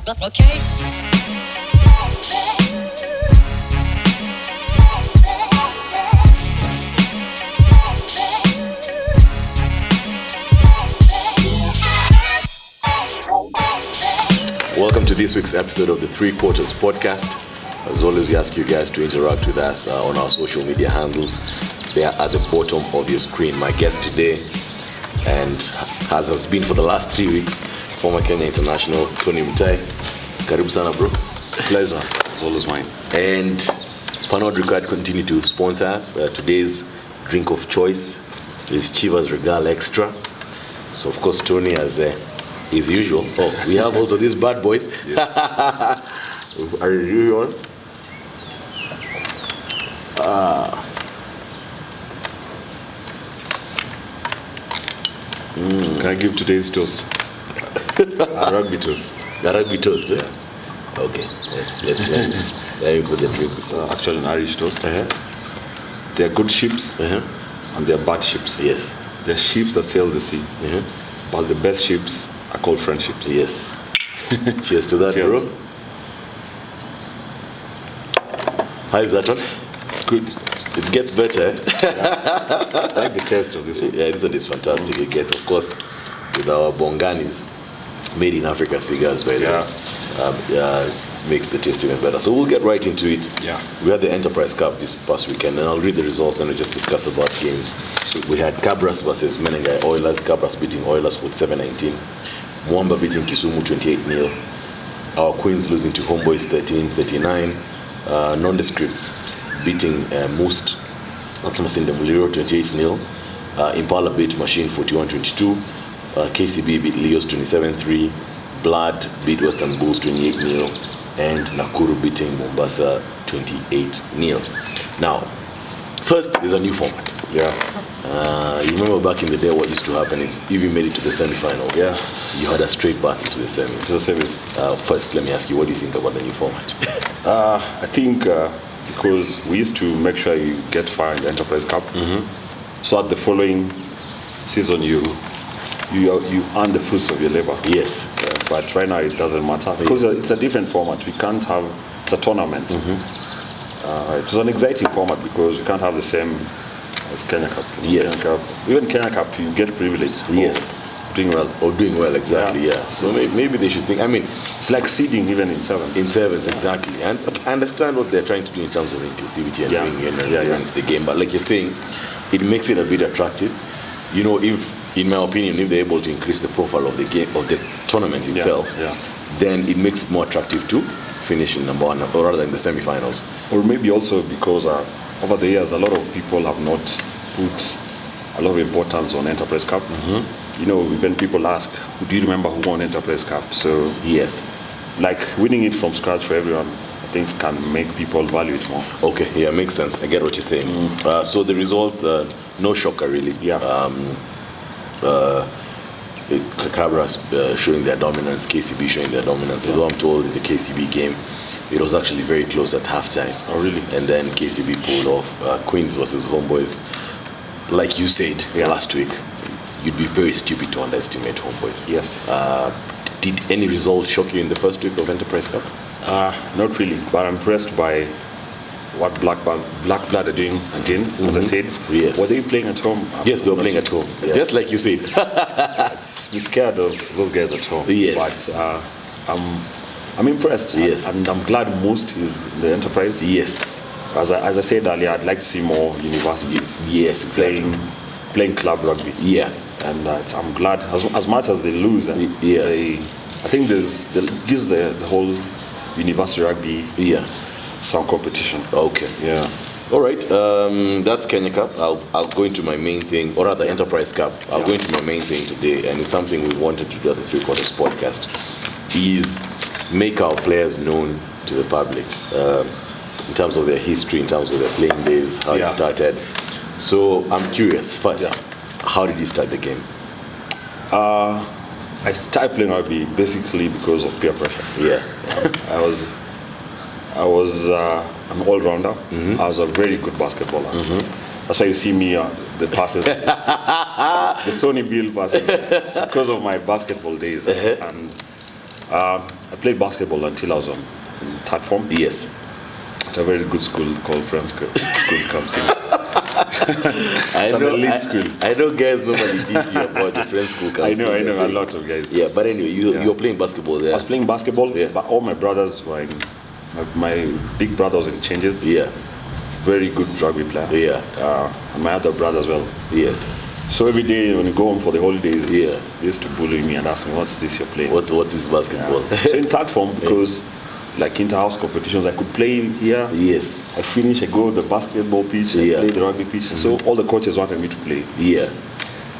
Okay. Welcome to this week's episode of the Three Quarters Podcast. As always, we ask you guys to interact with us on our social media handles. They are at the bottom of your screen. My guest today, and has been for the last 3 weeks, former Kenya international Antony Mutai. Karibu sana, bro. Pleasure. It's always mine. And Pernod Ricard continue to sponsor us. Today's drink of choice is Chivas Regal Extra. So, of course, Tony has... As usual. Oh, we have also these bad boys. Yes. Are you on? Can I give today's toast? A rugby toast. A rugby toast, yeah. Okay. Let's let me put the drink. It's actually an Irish toast. They're good ships and they're bad ships. Yes. They're ships that sail the sea. But the best ships are called friendships. Yes. Cheers to that, Cheers. bro. How is that one? Good. It gets better. I like the taste of this one. Yeah, this one is fantastic. It gets, of course, with our bonganis, made in Africa cigars, by the way. Makes the taste even better. So we'll get right into it. Yeah. We had the Enterprise Cup this past weekend, and I'll read the results and we'll just discuss about games. So we had Cabras versus Menengai Oilers. Cabras beating Oilers 47-19. Mwamba beating Kisumu 28-0. Our Queens losing to Homeboys 13-39. Nondescript beating Most Atsumasinde Muliro 28-0. Impala beat Machine 41-22. KCB beat Leos 27-3. Blood beat Western Bulls 28-0. And Nakuru beating Mombasa 28-0. Now, first, there's a new format. Yeah. You remember back in the day what used to happen is if you made it to the semi-finals, you had a straight path into the semis. First, let me ask you, what do you think about the new format? I think because we used to make sure you get far in the Enterprise Cup, so at the following season you earn the fruits of your labor. Yes. But right now it doesn't matter because it's a different format. We can't have, it's a tournament. It was an exciting format because we can't have the same as Kenya Cup. Yes. Kenya Cup. Even Kenya Cup, you get privilege. Yes. Doing well. Or doing well, exactly, yeah. So maybe they should think, I mean... It's like seeding even in sevens. In sevens, exactly. And I understand what they're trying to do in terms of inclusivity and bringing in the game. But like you're saying, it makes it a bit attractive. You know, if, in my opinion, if they're able to increase the profile of the game, of the tournament itself, then it makes it more attractive to finish in number one, or rather in the semi-finals. Or maybe also because over the years, a lot of people have not put a lot of importance on Enterprise Cup. You know, when people ask, do you remember who won Enterprise Cup? So yes, like winning it from scratch for everyone, I think can make people value it more. Okay, yeah, makes sense. I get what you're saying. So the results, no shocker really. Cabras showing their dominance, KCB showing their dominance. Although I'm told in the KCB game, it was actually very close at halftime. Oh, really? And then KCB pulled off. Queens versus Homeboys. Like you said last week, you'd be very stupid to underestimate Homeboys. Yes. Did any result shock you in the first week of Enterprise Cup? Not really, but I'm impressed by what Black Blood are doing again, as I said. Yes. Were they playing at home? Yes, they were playing at home. Yeah. Just like you said. We're scared of those guys at home. Yes. But I'm impressed. Yes. And I'm glad most is the Enterprise. Yes. As I said earlier, I'd like to see more universities. Yes, exactly. Playing club rugby. Yeah. And I'm glad, as much as they lose, I think gives the whole university rugby some competition. Okay. Yeah. All right. That's Kenya Cup. I'll go into my main thing, or rather Enterprise Cup. I'll go into my main thing today, and it's something we wanted to do at the Three Quarters Podcast, is make our players known to the public in terms of their history, in terms of their playing days, how it started. So I'm curious, first, how did you start the game? I started playing rugby basically because of peer pressure. Yeah. I was an all-rounder. I was a very good basketballer. That's why you see me, the passes, the Sony Bill passes, it's because of my basketball days. And I played basketball until I was in third form. Yes. At a very good school called Friends School Kamsinga. I It's an elite school. I know guys normally diss you about the Friends School. I know a lot of guys. Yeah, but anyway, you're playing basketball there. I was playing basketball, Yeah. but all my brothers were in, my big brother was in changes. Yeah. Very good rugby player. Yeah. And my other brother as well. Yes. So every day when you go home for the holidays, Yeah. they used to bully me and ask me, what's this you're playing? What is basketball? So in third form, because like inter-house competitions, I could play here. Yes. I finish, I go to the basketball pitch, I play the rugby pitch. So all the coaches wanted me to play. Yeah.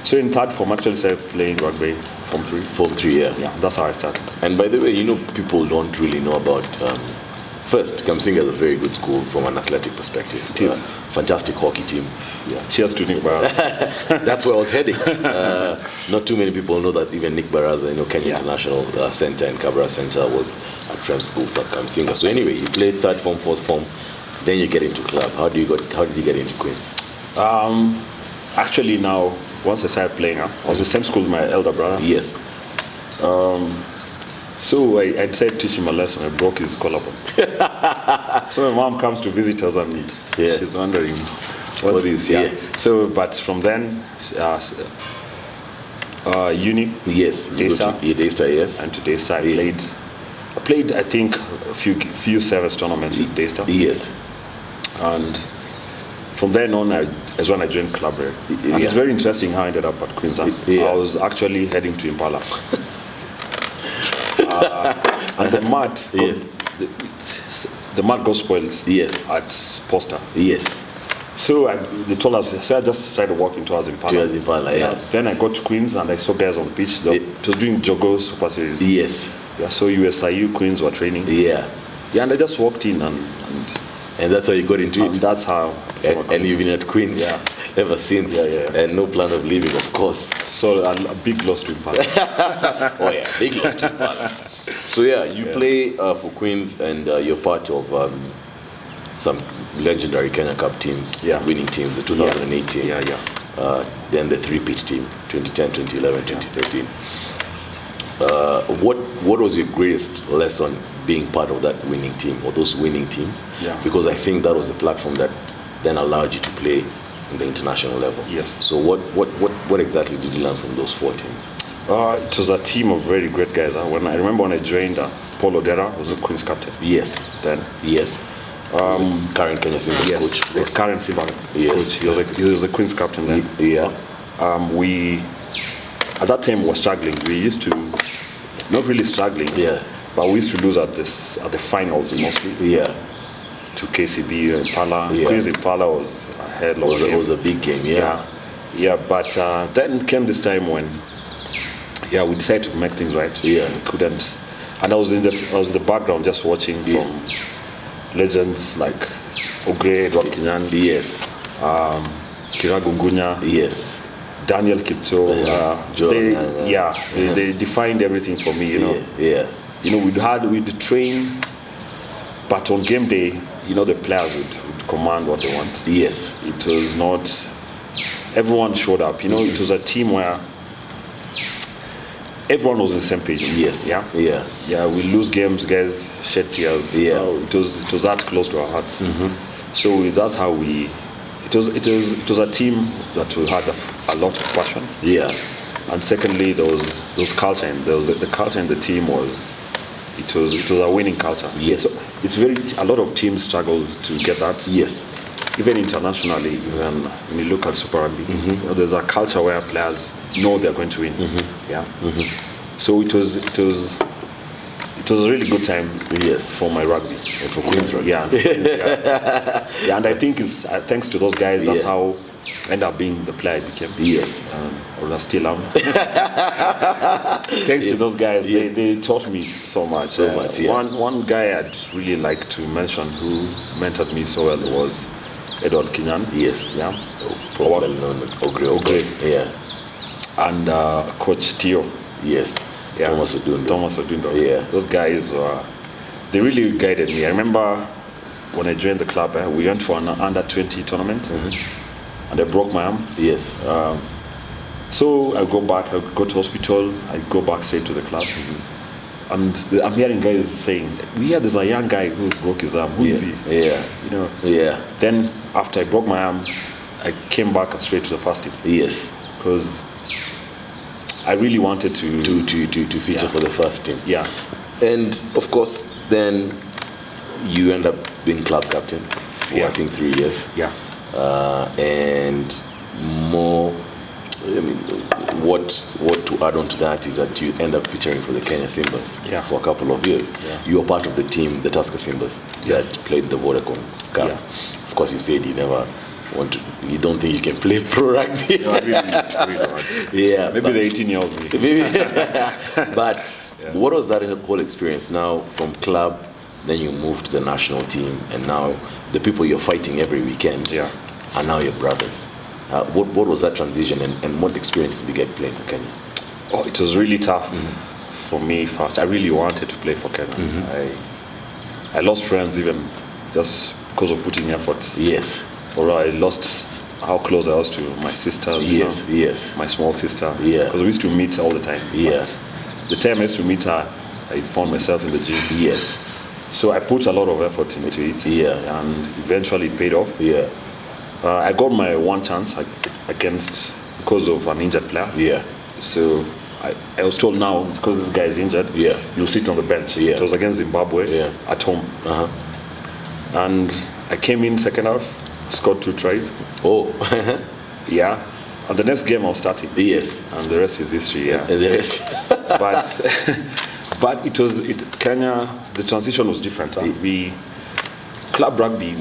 So in third form, I actually started playing rugby, form 3. Form 3, yeah. Yeah, that's how I started. And by the way, people don't really know about. First, Kamsinga is a very good school from an athletic perspective. It is. Fantastic hockey team. Yeah. Cheers to Nick Baraza. That's where I was heading. Not too many people know that even Nick Baraza, Kenya International Center and Cabra Center was at Friends Schools at Kamsinga. So anyway, you played third form, fourth form, then you get into club. How did you get into Queens? Actually now, once I started playing, I was the same school with my elder brother. Yes. So I decided to teach him a lesson. I broke his collarbone. So my mom comes to visit us and she's wondering, what's this? Yeah. So, but from then, uni. Yes. Daystar. Daystar, yes. And to Daystar, I played, I think, a few service tournaments with Daystar. Yes. And from then on, is when I joined Club Rare. And it's very interesting how I ended up at Queens. I was actually heading to Impala. And the mat, the mat got spoiled at Poster. Yes. So they told us, so I just started walking towards Impala. Yeah. Then I got to Queens and I saw guys on the pitch. It was doing Jogo Super Series. Yes. Yeah, so USIU Queens were training. Yeah. Yeah, and I just walked in and that's how you got into it? And that's how. And you've been at Queens ever since? Yeah. And no plan of leaving, of course. So a big loss to Impala. Oh yeah, big loss to Impala. So you play for Queens and you're part of some legendary Kenya Cup teams, winning teams, the 2018. Then the three-pitch team, 2010, 2011, 2013. What was your greatest lesson being part of that winning team or those winning teams? Yeah. Because I think that was the platform that then allowed you to play in the international level. Yes. So what exactly did you learn from those 4 teams? It was a team of very great guys. I remember when I joined, Paul Odera was a Queen's captain. Yes. Then. Yes. Current Kenya Simba's coach. Yes. Current Simba coach. He was a Queen's captain then. Yeah. We at that time were struggling. We used to not really struggling. Yeah. But we used to lose at the finals mostly. Yeah. To KCB Impala. Yeah. Queen's Impala was a hell of a game. It was a big game. Yeah. Yeah. But then came this time when we decided to make things right. Yeah. We couldn't. And I was in the background just watching from legends like Ogre, Edward Kinyan. Yes. Kiragu Ngunya. Yes. Daniel Kipto. They defined everything for me, Yeah. We'd train, but on game day, the players would command what they want. Yes. It was not, everyone showed up. It was a team where everyone was on the same page. Yes. Yeah, we lose games, guys shed tears. Yeah. It was that close to our hearts. Mm-hmm. So that's how it was a team that we had a lot of passion. Yeah. And secondly, there was culture, and the culture in the team was a winning culture. Yes. It's a lot of teams struggle to get that. Yes. Even internationally, when you look at Super Rugby, there's a culture where players know they're going to win. Mm-hmm. Yeah. Mm-hmm. So it was a really good time. Yes. For my rugby and for Queens rugby. Yeah. And I think it's thanks to those guys. That's how I ended up being the player I became. Yes. Or I still am. Thanks to those guys, they taught me so much. So much. Yeah. One guy I'd really like to mention who mentored me so well was Edward Kinyan. Yes. Yeah. Well known Ogre. Yeah. And Coach Tio. Yes. Yeah. Thomas Odundo. Yeah. Those guys they really guided me. I remember when I joined the club, we went for an under-20 tournament, and I broke my arm. Yes. So I go back. I go to hospital. I go back straight to the club. I'm hearing guys saying, we hear there's a young guy who broke his arm. Who is he? Yeah. You know. Yeah. Then after I broke my arm, I came back straight to the first team. Yes. Because I really wanted to feature for the first team. Yeah. And of course, then you end up being club captain for I think 3 years. Yeah. And more. I mean, what to add on to that is that you end up featuring for the Kenya Simbas for a couple of years. Yeah. You were part of the team, the Tusker Simbas, that played the Vodacom Cup. Yeah. Of course, you said you never want to. You don't think you can play pro rugby. No, I really don't. Yeah, maybe the 18-year-old me. Maybe. But what was that whole experience? Now from club, then you moved to the national team, and now the people you're fighting every weekend are now your brothers. What was that transition, and what experience did you get playing for Kenya? Oh, it was really tough for me first. I really wanted to play for Kenya. I lost friends even just because of putting effort. Yes. Or I lost how close I was to my sisters. Yes. My small sister. Yeah. Because we used to meet all the time. Yes. But the time I used to meet her, I found myself in the gym. Yes. So I put a lot of effort into it. Yeah. And eventually it paid off. Yeah. I got my one chance because of an injured player. Yeah. So I was told now, because this guy is injured, you'll sit on the bench. Yeah. It was against Zimbabwe at home. Uh-huh. And I came in second half, scored 2 tries. Oh. Yeah. And the next game I was starting. Yes. And the rest is history, yeah. And the rest. But Kenya, the transition was different. Club rugby,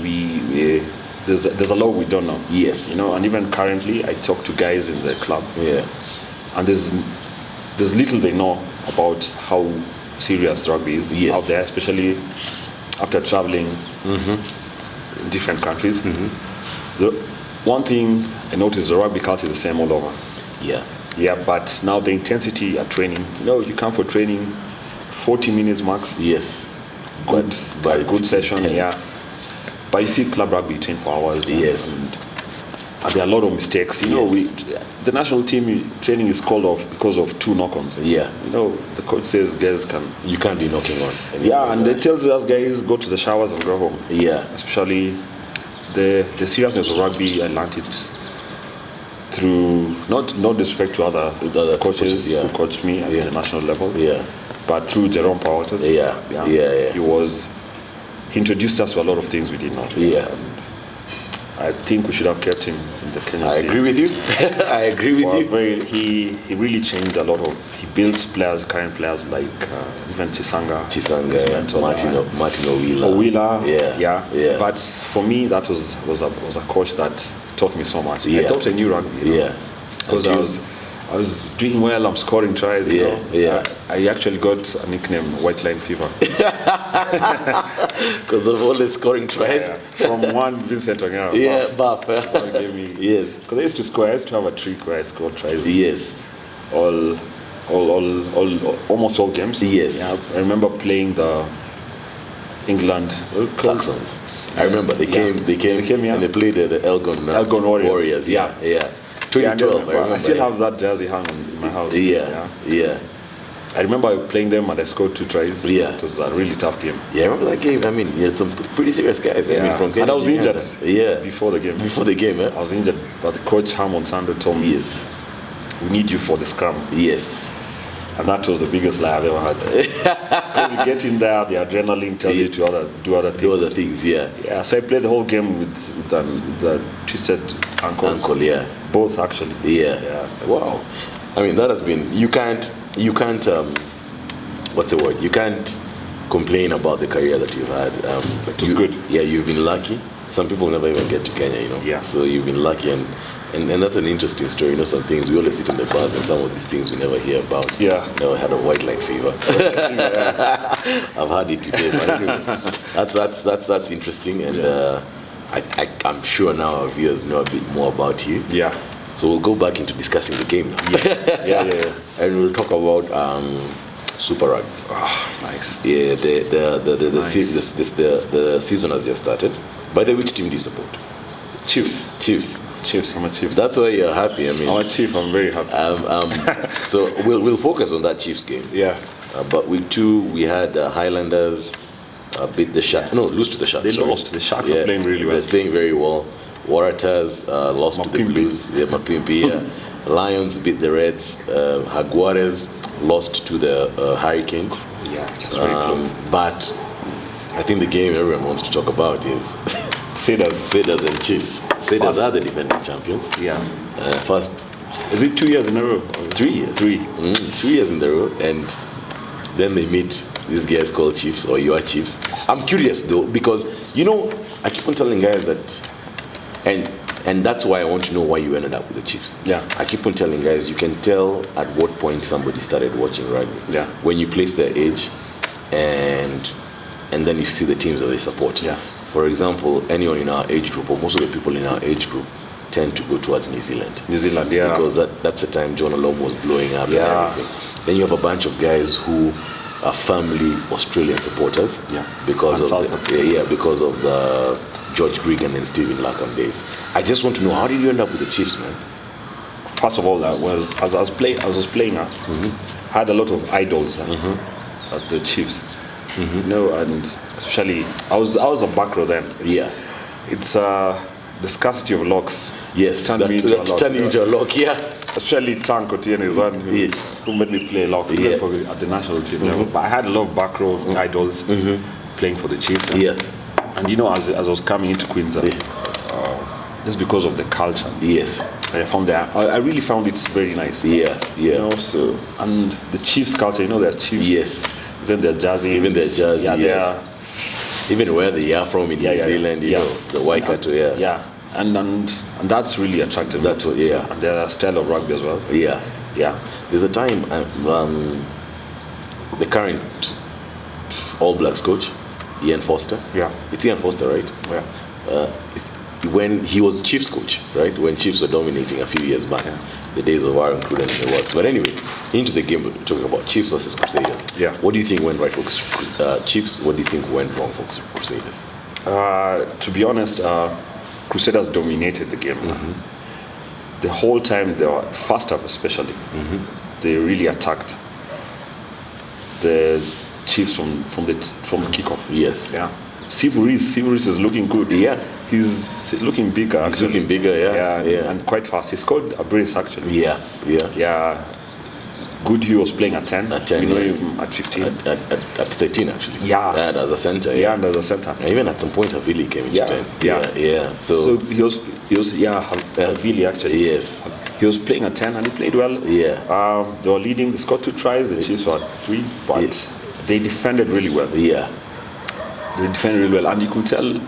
there's a lot we don't know. Yes. You know, and even currently I talk to guys in the club. Yeah. And there's little they know about how serious rugby is out there, especially after traveling in different countries. The one thing I noticed, the rugby culture is the same all over. Yeah. Yeah, but now the intensity at training, you come for training 40 minutes max. Yes. Good session, intense. yeah. But you see club rugby, 24 hours. Yes. And there are a lot of mistakes. You know, the national team training is called off because of 2 knock-ons. Yeah. You know, the coach says guys you can't be knocking on. Yeah, and they tells us guys go to the showers and go home. Yeah. Especially the seriousness of rugby, I learned it through not disrespect to other coaches who coached me at the national level. Yeah. But through Jerome Powers. Yeah. He introduced us to a lot of things we didn't know. Yeah. And I think we should have kept him in the Kenya I agree with you. I agree with you. He really changed a lot of. He built current players like even Chisanga, Martin Owila. Yeah. But for me, that was a coach that taught me so much. Yeah. I thought I knew rugby. Yeah. Because I was doing well. I'm scoring tries. You know? Yeah. I actually got a nickname, White Line Fever. Because of all the scoring tries. Yeah. From one Vincent Ongara. Yeah, Buff. That's what he gave me. Yes. Because I used to score. I used to have a trick where I scored tries. Yes. Almost all games. Yes. Yeah. I remember playing the England Saxons. I remember they came and they played the Elgon Warriors. Yeah. 2012. I still have that jersey hung in my house. Yeah. I remember playing them and I scored 2 tries. Yeah. It was a really tough game. Yeah, I remember that game. I mean, you had some pretty serious guys. I mean, from Kenya. And I was injured. Yeah. Before the game. I was injured, but the coach Hammond Sando told me, we need you for the scrum. Yes. And that was the biggest lie I've ever had. Because you get in there, the adrenaline tells you to do other things. Yeah, so I played the whole game with the twisted ankle. Yeah. Both actually. Yeah. Wow. I mean, that has been, you can't what's the word? You can't complain about the career that you've had. It was good. Yeah, you've been lucky. Some people never even get to Kenya, you know. Yeah. So you've been lucky, and that's an interesting story. You know, some things we always sit in the bars, and some of these things we never hear about. Yeah. Never had a white line fever. I've had it today, but anyway, that's interesting, and I'm sure now our viewers know a bit more about you. Yeah. So we'll go back into discussing the game now. Yeah. And we'll talk about Super Rugby. Oh, nice. Yeah, the season has just started. By the way, which team do you support? Chiefs. I'm a Chiefs. That's why you're happy. I mean, I'm a Chief. I'm very happy. So we'll focus on that Chiefs game. Yeah. But week 2, we had Highlanders beat the Sharks. No, lose to the Sharks. They lost. The Sharks are playing really well. They're playing very well. Waratahs lost to the Blues. Yeah, Mapimpi, yeah. Lions beat the Reds. Jaguares lost to the Hurricanes. Yeah, it was very close. But I think the game everyone wants to talk about is Cedars and Chiefs. Cedars are the defending champions. Yeah. First. Is it 2 years in a row? 3 years. 3 years in a row. And then they meet these guys called Chiefs, or you are Chiefs. I'm curious though, because, I keep on telling guys that, and that's why I want to know why you ended up with the Chiefs. Yeah. I keep on telling guys, you can tell at what point somebody started watching rugby. Yeah. When you place their age, and then you see the teams that they support. Yeah. For example, anyone in our age group, or most of the people in our age group, tend to go towards New Zealand. Yeah. Because that's the time John Olom was blowing up and everything. Then you have a bunch of guys who are firmly Australian supporters. Yeah. Because of the George Gregan and Stephen Larkham days. I just want to know, how did you end up with the Chiefs, man? First of all, that was as I was playing, I had a lot of idols at the Chiefs. And especially I was a back row then. It's the scarcity of locks. Yes, turning into a lock. Yeah. Especially Tank Otieno is one who made me play lock at the national team level. But I had a lot of back row idols playing for the Chiefs. And as I was coming into Queens, just because of the culture. Yes. I really found it very nice. So, and the Chiefs culture, they're Chiefs. Yes. Then they're jazzy. Even where they are from in New Zealand, the Waikato, and that's really attractive. That's what, and their style of rugby as well. There's a time the current All Blacks coach, Ian Foster. It's Ian Foster, right? When he was Chiefs coach, right? When Chiefs were dominating a few years back, the days of Aaron Cruden and the works. But anyway, into the game, we're talking about Chiefs versus Crusaders. What do you think went right for Chiefs? What do you think went wrong for Crusaders? To be honest, Crusaders dominated the game. The whole time, they were first half especially. They really attacked the Chiefs from the kickoff. Yes. Sivuris is looking good. He's looking bigger. He's looking bigger. And quite fast. He scored a brace actually. Good. He was playing at 10. At 10. Him at 15. At 13 actually. And as a center. And as a center. And even at some point, Havili came into 10. So he was Havili actually. Yes. He was playing at 10 and he played well. They were leading. They scored 2 tries. The Chiefs were at 3, but they defended really well. They defended really well, and you could tell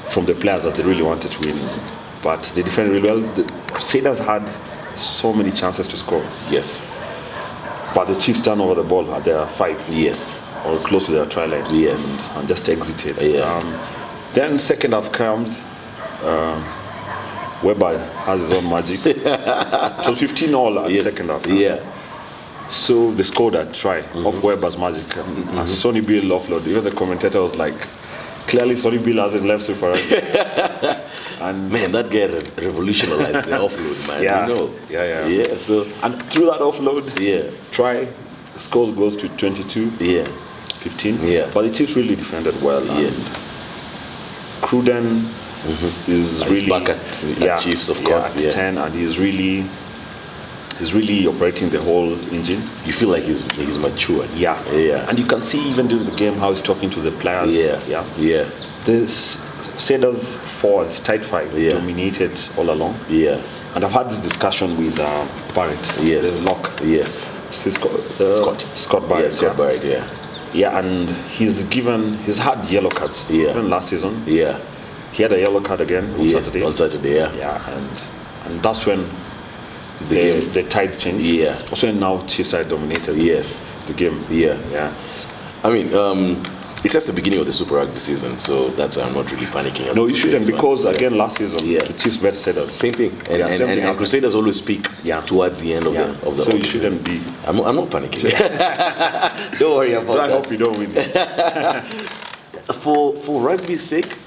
from the players that they really wanted to win. But they defended really well. The Crusaders had so many chances to score. Yes. But the Chiefs turned over the ball at their 5. Yes. Or close to their try line. Yes. And just exited. Then second half comes. Weber has his own magic. It was 15-all at second half. So they scored a try of Weber's magic. And Sonny Bill offload. Even the commentator was like, clearly Sonny Bill hasn't left Super Rugby. And man, that guy revolutionized the offload, man. So and through that offload, try, the score goes to 22. 15. But the Chiefs really defended well. Cruden is really back at Chiefs, of course. At 10, and he's really operating the whole engine. You feel like he's matured. And you can see even during the game how he's talking to the players. The Cedars forwards, tight 5, dominated all along. And I've had this discussion with Barrett. The lock. Scott Barrett. Scott Barrett. And he's had yellow cards. Even last season. He had a yellow card again on Saturday. And that's when the tide changed. That's when now Chiefs side dominated the game. I mean, it's just the beginning of the Super Rugby season, so that's why I'm not really panicking. No, you shouldn't, because again last season the Chiefs beat Crusaders. Same thing. And Crusaders always speak towards the end of the so you shouldn't be. I'm not panicking. Don't worry about that. I hope you don't win. For rugby's sake,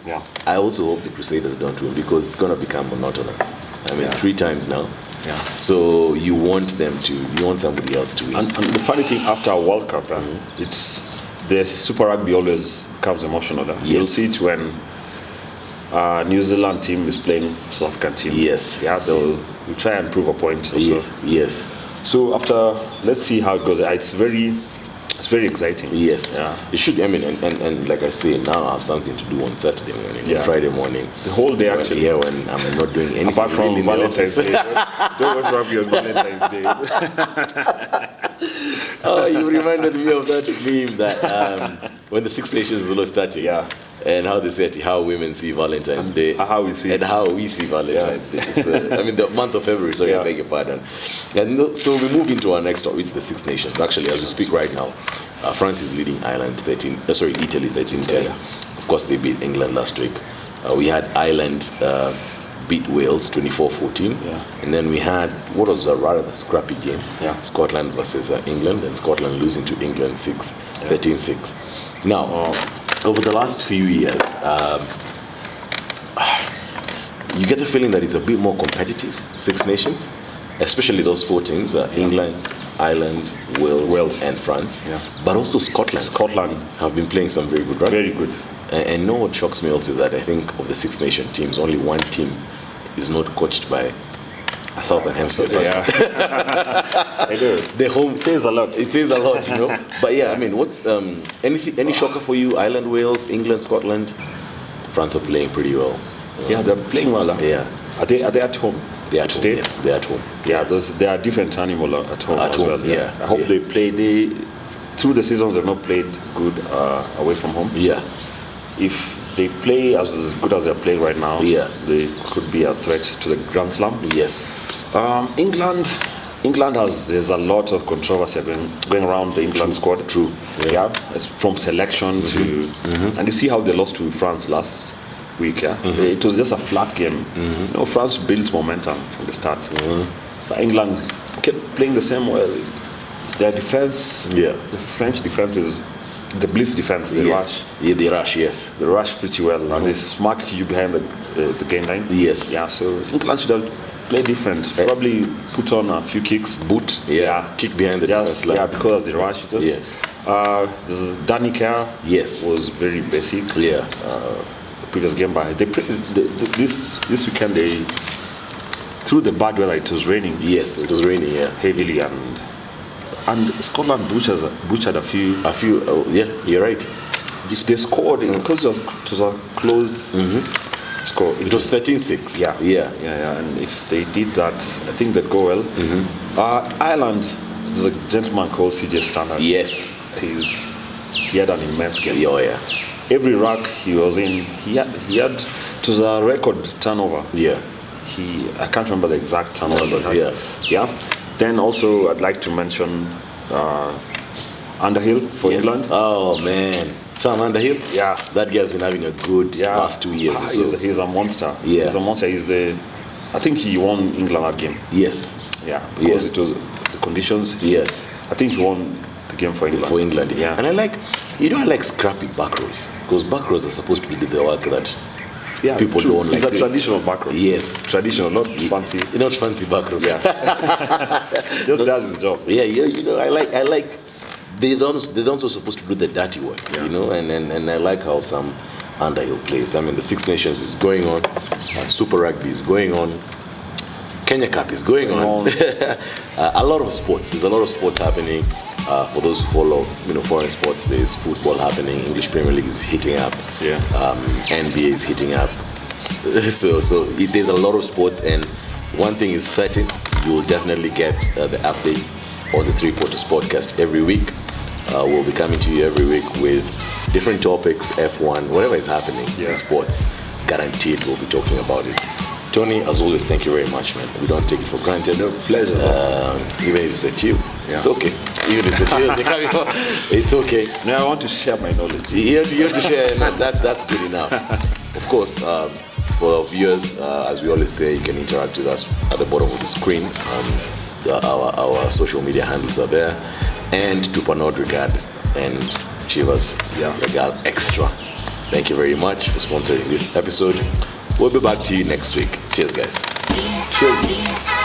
I also hope the Crusaders don't win, because it's going to become monotonous. I mean, 3 times now. Yeah. So you want somebody else to win. And the funny thing, after a World Cup, it's the Super Rugby always becomes emotional. Yes. You'll see it when New Zealand team is playing South African team. Yes. Yeah, they'll try and prove a point also. Yes. So let's see how it goes. It's very exciting. Yes. Yeah. It should. I mean, and like I say, now I have something to do on Saturday morning, Friday morning, the whole day actually. Yeah, when I'm not doing anything. Apart from really Valentine's Day, don't watch rugby on Valentine's Day. Oh, you reminded me of that meme that when the Six Nations was starting. Yeah. And how they said how women see Valentine's Day, how we see Valentine's Day. So, I mean, the month of February. Sorry, I beg your pardon. And so we move into our next topic, which is the Six Nations. Actually, as we speak right now, France is leading Italy 13-10. Of course, they beat England last week. We had Ireland beat Wales 24-14. Yeah. And then we had what was a rather scrappy game. Yeah. Scotland versus England, and Scotland losing to England 13-6. Now, over the last few years, you get the feeling that it's a bit more competitive, Six Nations, especially those four teams, England, Ireland, Wales, and France. Yeah. But also Scotland have been playing some very good rugby. Very good. And know what shocks me also is that I think of the Six Nation teams, only one team is not coached by a Southern Hemisphere person. I do. The home says a lot. It says a lot, you know. But yeah, I mean, what's any shocker for you? Ireland, Wales, England, Scotland. France are playing pretty well. Yeah, they're playing well. Yeah. Are they at home? They're at home. Today? Yes, they're at home. Yeah, they are different animal at home At as home, well. yeah. I hope they play. Through the seasons they've not played good away from home. Yeah. If they play as good as they're playing right now, they could be a threat to the Grand Slam. Yes. England there's a lot of controversy going around the England squad. True. Yeah. It's from selection to, and you see how they lost to France last week. Yeah. It was just a flat game. You know, France built momentum from the start. But England kept playing the same way. Their defense, the French defense is the blitz defense. They rush. Yeah, they rush. Yes. They rush pretty well, and they smack you behind the game line. Yes. Yeah. So England should have played different. Probably put on a few kicks. Kick behind the defense line. Yeah, because they rush. Danny Kerr. Yes. Was very basic. Yeah. Previous game, but this weekend they, through the bad weather, it was raining. Yes, it was raining. Yeah. Heavily, and Scotland butchered a few. You're right. They scored because it was a close score. It was 13-6. Yeah. And if they did that, I think they'd go well. Ireland, there's a gentleman called CJ Stannard. Yes. He had an immense game. Yeah. Every ruck he was in, he had it was a record turnover. Yeah. I can't remember the exact turnover. Yeah. Then also I'd like to mention Underhill for England. Oh man, Sam Underhill. Yeah, that guy's been having a good last 2 years. He's a monster. Yeah, he's a monster. I think he won England that game. Yes. Yeah, because it was the conditions. Yes. I think he won the game for England. Yeah. And I like scrappy back rows, because back rows are supposed to be the work that people don't like. It's a traditional back row. Yes. Traditional, not fancy. Not fancy back row. Yeah. Just does his job. Yeah, you know, I like they're also supposed to do the dirty work, you know, and I like how some Underhill plays. I mean, the Six Nations is going on, Super Rugby is going on, Kenya Cup is going on. A lot of sports. There's a lot of sports happening. For those who follow, foreign sports, there's football happening. English Premier League is hitting up. Yeah. NBA is hitting up. So there's a lot of sports, and one thing is certain: you will definitely get the updates on the Three Quarters podcast every week. We'll be coming to you every week with different topics, F1, whatever is happening in sports. Guaranteed, we'll be talking about it. Tony, as always, thank you very much, man. We don't take it for granted. No, pleasure. Even if it's a chill, it's okay. Even if it's a chill, it's okay. Now I want to share my knowledge. You have to share, man. That's good enough. Of course, for viewers, as we always say, you can interact with us at the bottom of the screen. Our social media handles are there. And to Pernod Ricard and Chivas Regal Extra. Thank you very much for sponsoring this episode. We'll be back to you next week. Cheers, guys. Cheers.